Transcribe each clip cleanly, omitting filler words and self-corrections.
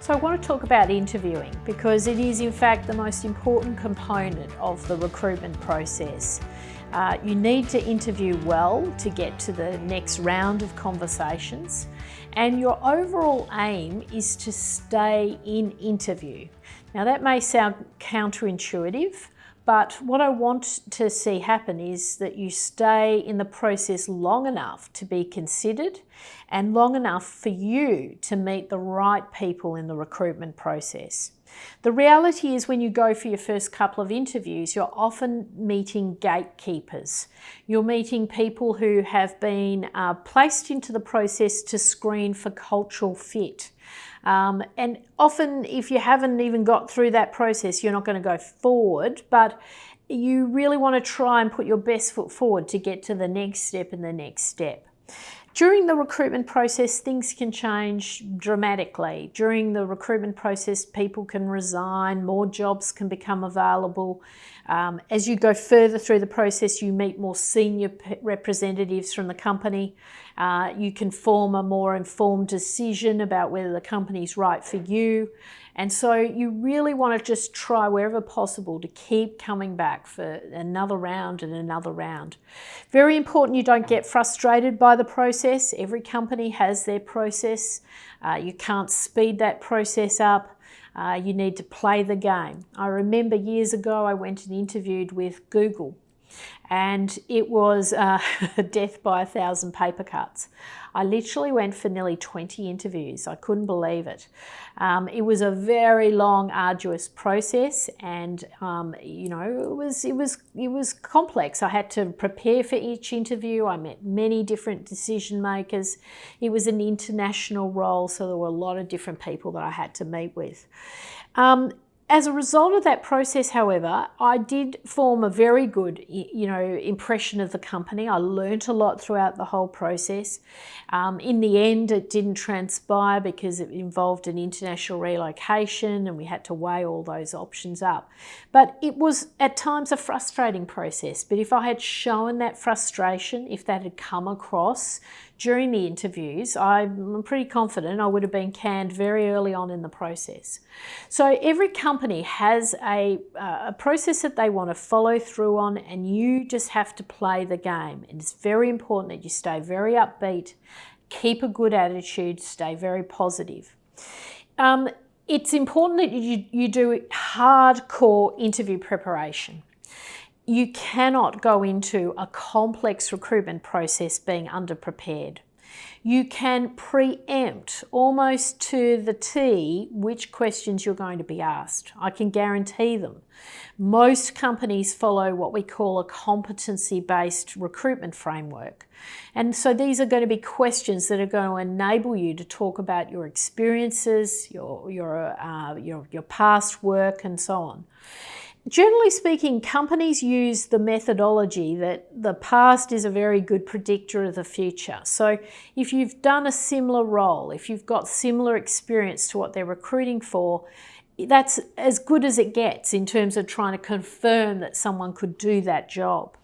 So I want to talk about interviewing because it is in fact the most important component of the recruitment process. You need to interview well to get to the next round of conversations, and your overall aim is to stay in interview. Now that may sound counterintuitive, but what I want to see happen is that you stay in the process long enough to be considered and long enough for you to meet the right people in the recruitment process. The reality is when you go for your first couple of interviews, you're often meeting gatekeepers. You're meeting people who have been placed into the process to screen for cultural fit. And often if you haven't even got through that process, you're not going to go forward, but you really want to try and put your best foot forward to get to the next step and the next step. During the recruitment process, things can change dramatically. During the recruitment process, people can resign, more jobs can become available. As you go further through the process, you meet more senior representatives from the company. You can form a more informed decision about whether the company is right for you. And so you really want to just try wherever possible to keep coming back for another round and another round. Very important you don't get frustrated by the process. Every company has their process. You can't speed that process up. You need to play the game. I remember years ago I went and interviewed with Google, and it was death by 1,000 paper cuts. I literally went for nearly 20 interviews. I couldn't believe it. It was a very long, arduous process, and it was complex. I had to prepare for each interview. I met many different decision makers. It was an international role, so there were a lot of different people that I had to meet with. As a result of that process, however, I did form a very good, impression of the company. I learnt a lot throughout the whole process. In the end, it didn't transpire because it involved an international relocation and we had to weigh all those options up. But it was at times a frustrating process. But if I had shown that frustration, if that had come across during the interviews, I'm pretty confident I would have been canned very early on in the process. So every company has a process that they want to follow through on, and you just have to play the game. And it's very important that you stay very upbeat, keep a good attitude, stay very positive. It's important that you do hardcore interview preparation. You cannot go into a complex recruitment process being underprepared. You can preempt almost to the T which questions you're going to be asked. I can guarantee them. Most companies follow what we call a competency-based recruitment framework. And so these are going to be questions that are going to enable you to talk about your experiences, your past work, and so on. Generally speaking, companies use the methodology that the past is a very good predictor of the future. So if you've done a similar role, if you've got similar experience to what they're recruiting for, that's as good as it gets in terms of trying to confirm that someone could do that job.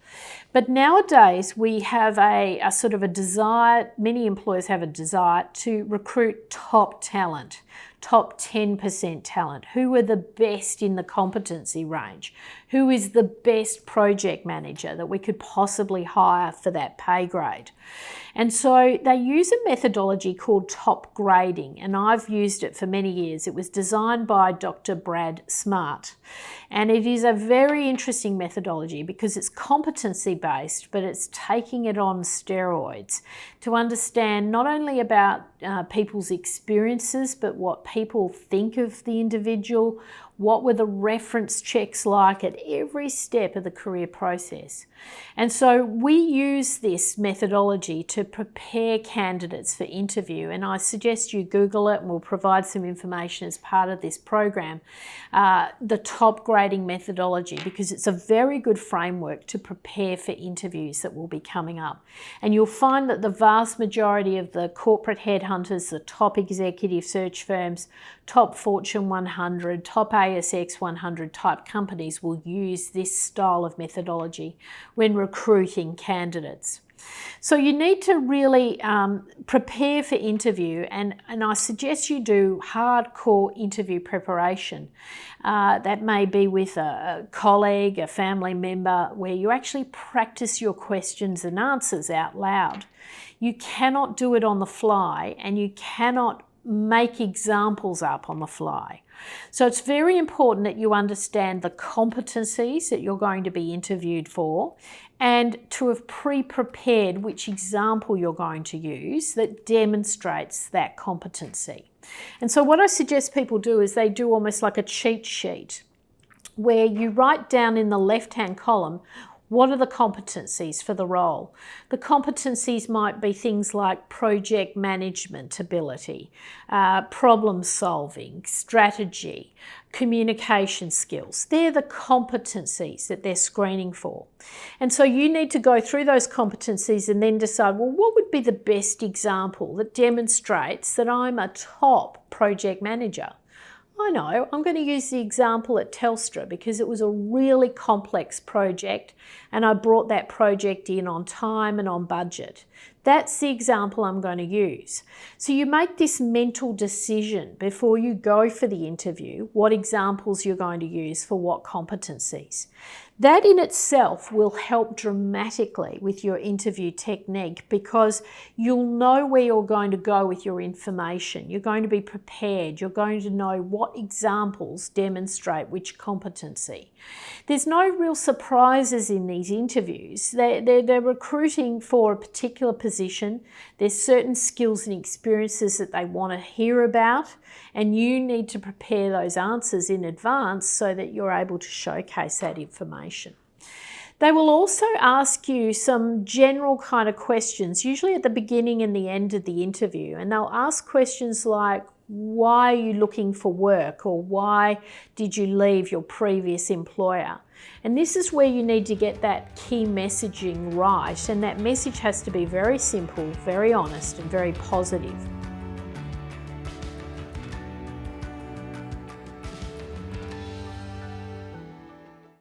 But nowadays we have a sort of a desire, many employers have a desire to recruit top talent, top 10% talent. Who are the best in the competency range? Who is the best project manager that we could possibly hire for that pay grade? And so they use a methodology called top grading, and I've used it for many years. It was designed by Dr. Brad Smart, and it is a very interesting methodology because it's competency based, but it's taking it on steroids to understand not only about people's experiences, but what people think of the individual, what were the reference checks like at every step of the career process. And so we use this methodology to prepare candidates for interview, and I suggest you Google it, and we'll provide some information as part of this program, the top grading methodology, because it's a very good framework to prepare for interviews that will be coming up. And you'll find that the vast majority of the corporate headhunters, the top executive search firms, top Fortune 100, top ASX 100 type companies will use this style of methodology when recruiting candidates. So you need to really prepare for interview, and I suggest you do hardcore interview preparation. That may be with a colleague, a family member, where you actually practice your questions and answers out loud. You cannot do it on the fly, and you cannot make examples up on the fly. So it's very important that you understand the competencies that you're going to be interviewed for, and to have pre-prepared which example you're going to use that demonstrates that competency. And so what I suggest people do is they do almost like a cheat sheet, where you write down in the left-hand column, what are the competencies for the role? The competencies might be things like project management ability, problem solving, strategy, communication skills. They're the competencies that they're screening for. And so you need to go through those competencies and then decide, well, what would be the best example that demonstrates that I'm a top project manager? I know, I'm going to use the example at Telstra because it was a really complex project and I brought that project in on time and on budget. That's the example I'm going to use. So you make this mental decision before you go for the interview, what examples you're going to use for what competencies. That in itself will help dramatically with your interview technique, because you'll know where you're going to go with your information. You're going to be prepared. You're going to know what examples demonstrate which competency. There's no real surprises in these interviews. They're recruiting for a particular position. There's certain skills and experiences that they want to hear about, and you need to prepare those answers in advance so that you're able to showcase that information. They will also ask you some general kind of questions, usually at the beginning and the end of the interview, and they'll ask questions like, why are you looking for work, or why did you leave your previous employer? And this is where you need to get that key messaging right, and that message has to be very simple, very honest, and very positive.